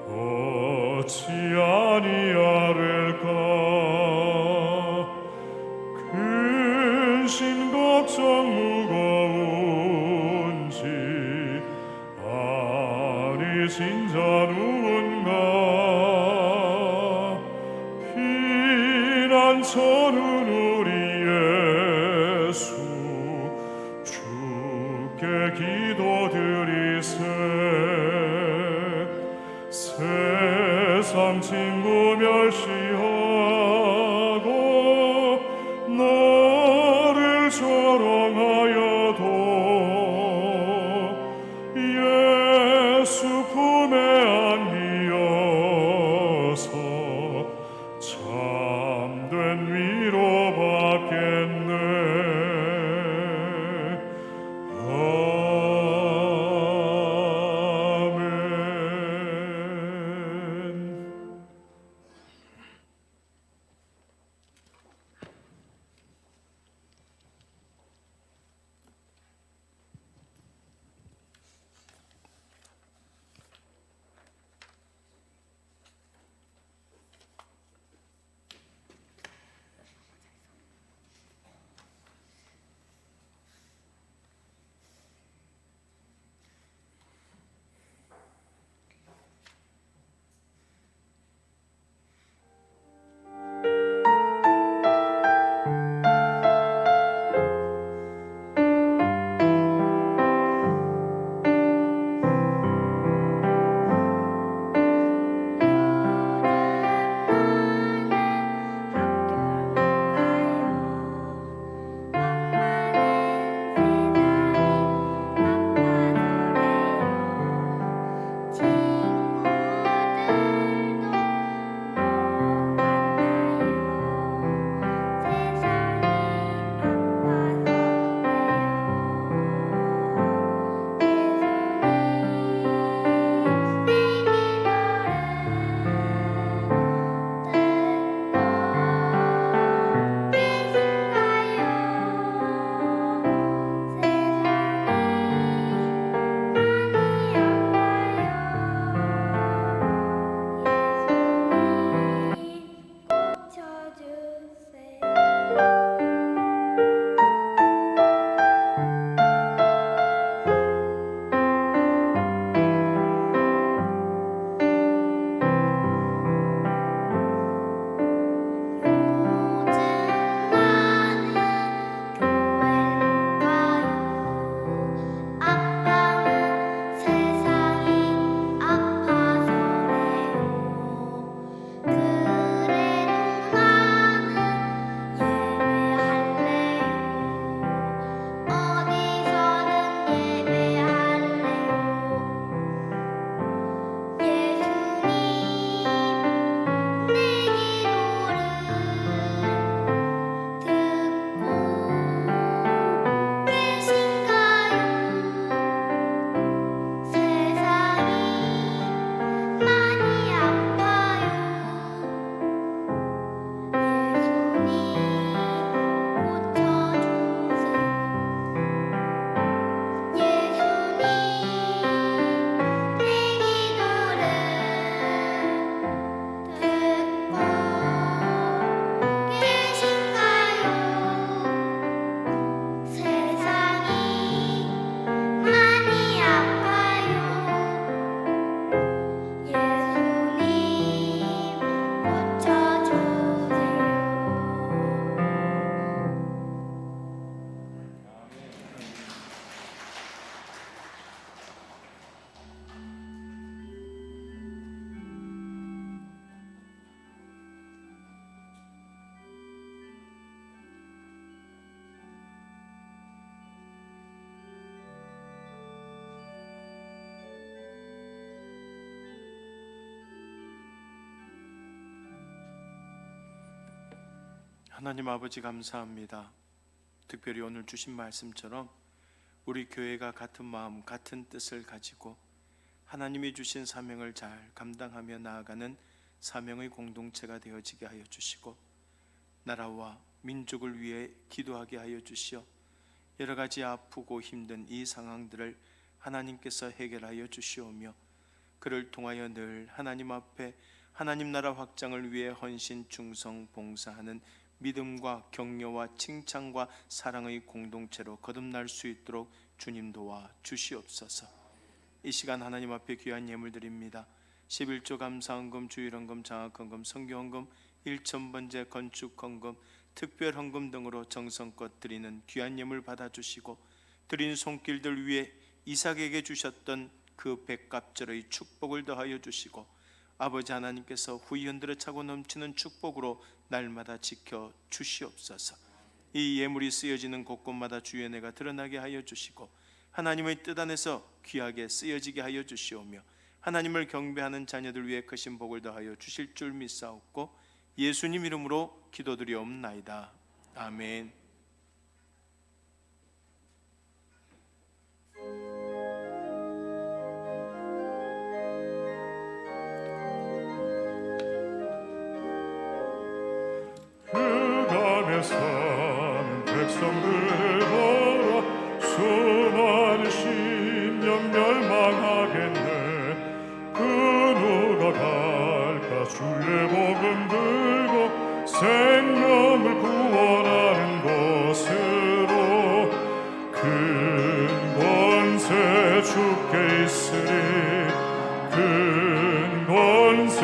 어찌 아니하릴까. 근심 걱정 무거운지 아니 진자 누군가. 피난처는 우리 예수 주께 기도드리세. 세상 친구 멸시하고 너를 조롱하여도 예수 품에 안기어서 참된 위로받겠네. 하나님 아버지 감사합니다. 특별히 오늘 주신 말씀처럼 우리 교회가 같은 마음 같은 뜻을 가지고 하나님이 주신 사명을 잘 감당하며 나아가는 사명의 공동체가 되어지게 하여 주시고 나라와 민족을 위해 기도하게 하여 주시어 여러 가지 아프고 힘든 이 상황들을 하나님께서 해결하여 주시오며 그를 통하여 늘 하나님 앞에 하나님 나라 확장을 위해 헌신 충성 봉사하는 믿음과 격려와 칭찬과 사랑의 공동체로 거듭날 수 있도록 주님 도와 주시옵소서. 이 시간 하나님 앞에 귀한 예물 드립니다. 11조 감사헌금, 주일헌금, 장학헌금, 성교헌금, 1,000번째 건축헌금, 특별헌금 등으로 정성껏 드리는 귀한 예물 받아주시고 드린 손길들 위에 이삭에게 주셨던 그 백갑절의 축복을 더하여 주시고 아버지 하나님께서 후이 흔들어 차고 넘치는 축복으로 날마다 지켜 주시옵소서. 이 예물이 쓰여지는 곳곳마다 주의 은혜가 드러나게 하여 주시고 하나님의 뜻 안에서 귀하게 쓰여지게 하여 주시오며 하나님을 경배하는 자녀들 위해 크신 복을 더하여 주실 줄 믿사옵고 예수님 이름으로 기도드리옵나이다. 아멘. 그 사는 백성들을 보라 수많은 심령 멸망하겠네. 그 누가 갈까 주의 복음 들고 생명을 구원하는 곳으로 큰 권세 주께 있으리 큰 권세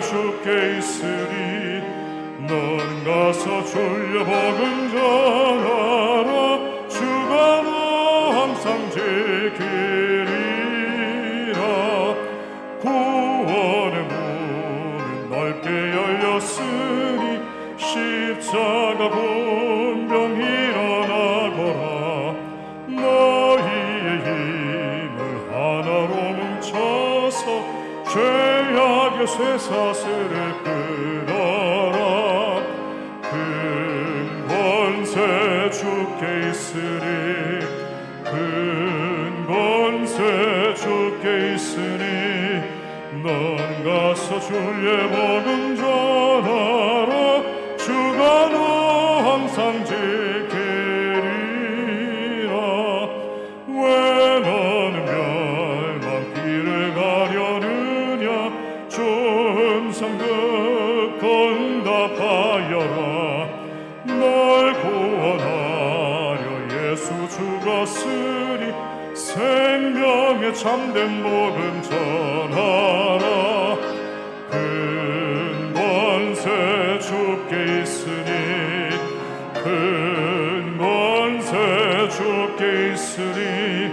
주께 있으리. 넌 가서 주의 복음 전하라 주가 너 항상 지키리라. 구원의 문은 넓게 열렸으니 십자가 분명 일어나거라. 너희의 힘을 하나로 뭉쳐서 죄악의 쇠사슬을 끊어라. 큰 권세 주께 있으리 큰 권세 주께 있으니 넌 가서 주의 복음 전하라 주가 너 항상 지키리라. 왜 너는 멸망 길을 가려느냐 준성 듣고 응답하여라. 널 구원하려 예수 죽었으니 생명의 참된 복음 전하라. 큰 권세 주께 있으니 큰 권세 주께 있으니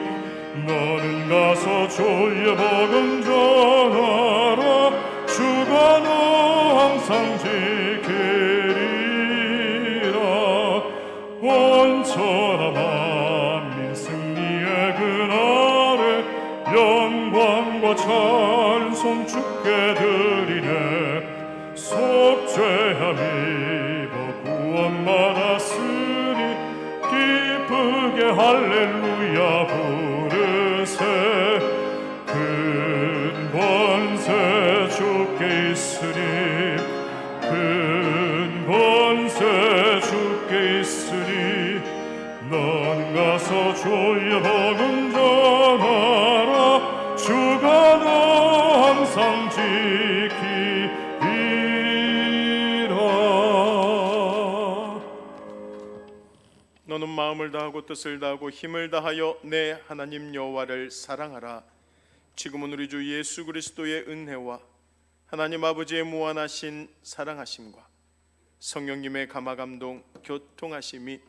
너는 가서 주의 복음 전하라 주가 너 항상 지키리라. 온 천하 만민 승리의 그날에 영광과 찬송 주께 드리네. 속죄함 입어 구원 받았으니 기쁘게 할렐루야 부르세. 큰 권세 주께 있으니 큰 권세 주께 있으니 넌 가서 주의 복음 전하라 주가 너 항상 지키리라. 너는 마음을 다하고 뜻을 다하고 힘을 다하여 내 하나님 여호와를 사랑하라. 지금은 우리 주 예수 그리스도의 은혜와 하나님 아버지의 무한하신 사랑하심과 성령님의 감화감동 교통하심이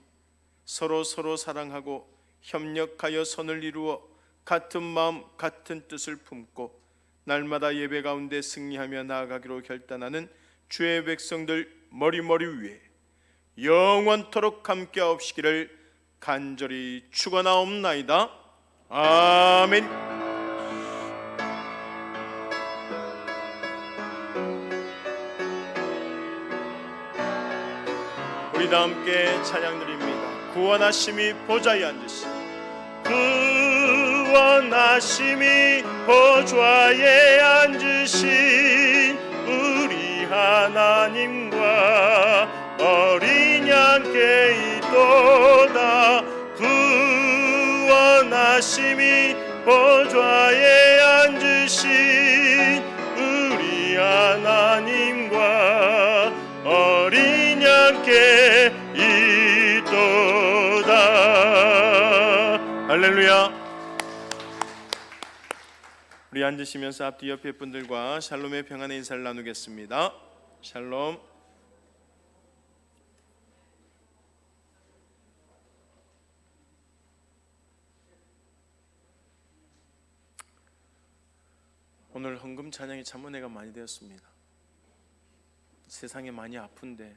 서로 사랑하고 협력하여 선을 이루어 같은 마음 같은 뜻을 품고 날마다 예배 가운데 승리하며 나아가기로 결단하는 주의 백성들 머리 위에 영원토록 함께하옵시기를 간절히 축원하옵나이다. 아멘. 다 함께 찬양드립니다. 구원하심이 보좌에 앉으시 구원하심이 보좌에 앉으신 우리 하나님과 어린 양께 있도다. 구원하심이 보좌에 앉으신 우리 하나님과 어린 양께 있도다. 할렐루야. 우리 앉으시면서 앞뒤 옆에 분들과 샬롬의 평안의 인사를 나누겠습니다. 샬롬. 오늘 헌금 찬양이 참 은혜가 많이 되었습니다. 세상에 많이 아픈데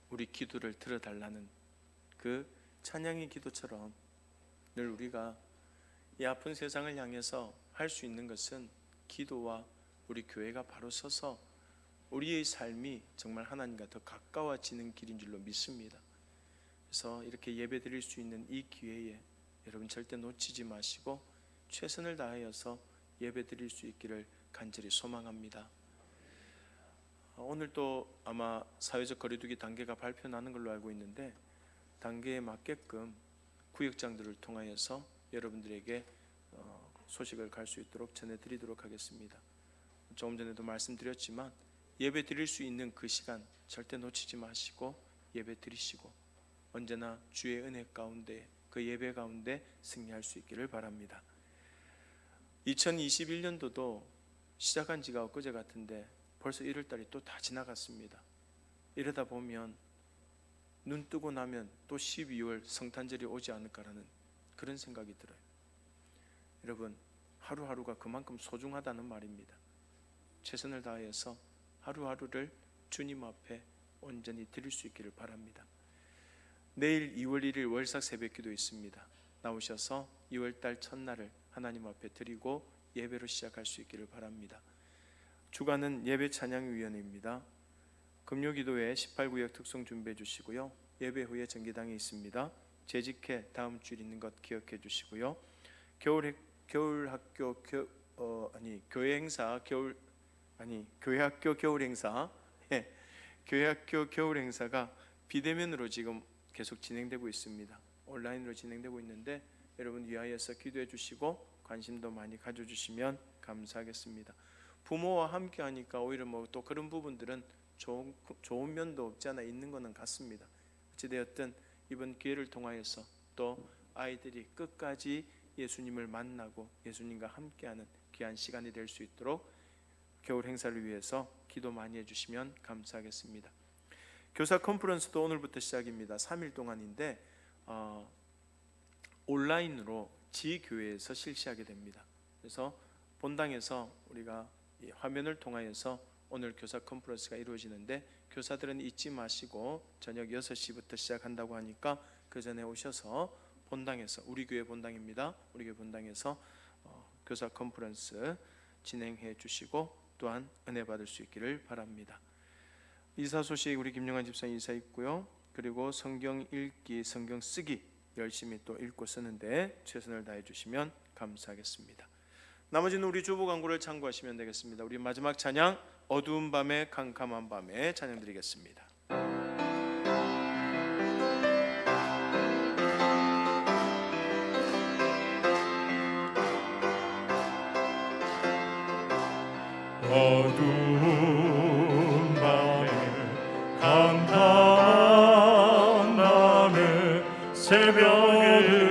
우리 기도를 들어달라는 그 찬양의 기도처럼 늘 우리가 이 아픈 세상을 향해서 할 수 있는 것은 기도와 우리 교회가 바로 서서 우리의 삶이 정말 하나님과 더 가까워지는 길인 줄로 믿습니다. 그래서 이렇게 예배 드릴 수 있는 이 기회에 여러분 절대 놓치지 마시고 최선을 다하여서 예배 드릴 수 있기를 간절히 소망합니다. 오늘 또 아마 사회적 거리두기 단계가 발표나는 걸로 알고 있는데 단계에 맞게끔 구역장들을 통하여서 여러분들에게 소식을 갈 수 있도록 전해드리도록 하겠습니다. 조금 전에도 말씀드렸지만 예배 드릴 수 있는 그 시간 절대 놓치지 마시고 예배 드리시고 언제나 주의 은혜 가운데 그 예배 가운데 승리할 수 있기를 바랍니다. 2021년도도 시작한 지가 엊그제 같은데 벌써 1월달이 또 다 지나갔습니다. 이러다 보면 눈 뜨고 나면 또 12월 성탄절이 오지 않을까라는 그런 생각이 들어요. 여러분 하루하루가 그만큼 소중하다는 말입니다. 최선을 다해서 하루하루를 주님 앞에 온전히 드릴 수 있기를 바랍니다. 내일 2월 1일 월삭 새벽기도 있습니다. 나오셔서 2월달 첫날을 하나님 앞에 드리고 예배로 시작할 수 있기를 바랍니다. 주간은 예배 찬양위원회입니다. 금요기도회 18구역 특송 준비해 주시고요. 예배 후에 전기당이 있습니다. 재직회 다음 주일 있는 것 기억해 주시고요. 교회학교 겨울 행사 교회학교 겨울 행사가 비대면으로 지금 계속 진행되고 있습니다. 온라인으로 진행되고 있는데 여러분 위하여서 기도해 주시고 관심도 많이 가져주시면 감사하겠습니다. 부모와 함께 하니까 오히려 뭐 또 그런 부분들은 좋은 면도 없지 않아 있는 것은 같습니다. 어찌되었든 이번 기회를 통하여서 또 아이들이 끝까지 예수님을 만나고 예수님과 함께하는 귀한 시간이 될 수 있도록 겨울 행사를 위해서 기도 많이 해주시면 감사하겠습니다. 교사 컨퍼런스도 오늘부터 시작입니다. 3일 동안인데 온라인으로 지교회에서 실시하게 됩니다. 그래서 본당에서 우리가 이 화면을 통하여서 오늘 교사 컨퍼런스가 이루어지는데 교사들은 잊지 마시고 저녁 6시부터 시작한다고 하니까 그 전에 오셔서 본당에서 우리 교회 본당입니다. 우리 교회 본당에서 교사 컨퍼런스 진행해 주시고 또한 은혜 받을 수 있기를 바랍니다. 이사 소식 우리 김영환 집사님 이사 있고요. 그리고 성경 읽기, 성경 쓰기 열심히 또 읽고 쓰는데 최선을 다해 주시면 감사하겠습니다. 나머지는 우리 주보 광고를 참고하시면 되겠습니다. 우리 마지막 찬양 어두운 밤에 캄캄한 밤에 찬양 드리겠습니다. 어두운 밤에 캄캄한 밤에 새벽을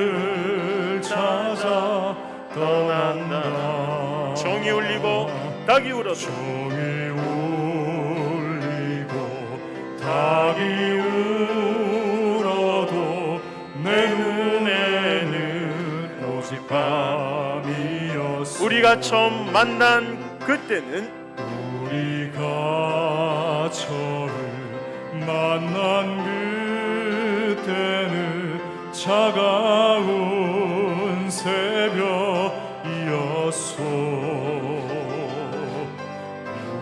찾아 떠난다. 종이 울리고 닭이 울어도 종이 울리고 닭이 울어도 내 눈에는 오직 밤이었어. 우리가 처음 만난 그때는 우리가 처음 만난 그때는 차가운 새벽이었소.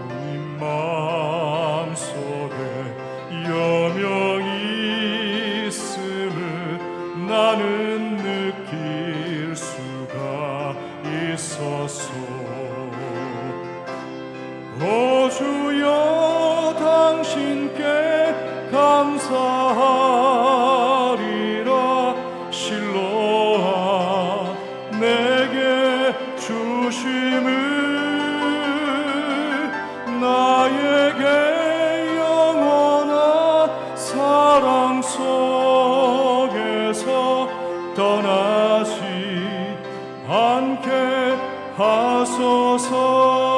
우리 마음속에 여명이 있소서. 오 주여 당신께 감사하리라. 실로아 내게 주심을 나에게 영원한 사랑 속에서 떠나지 않게 하소서.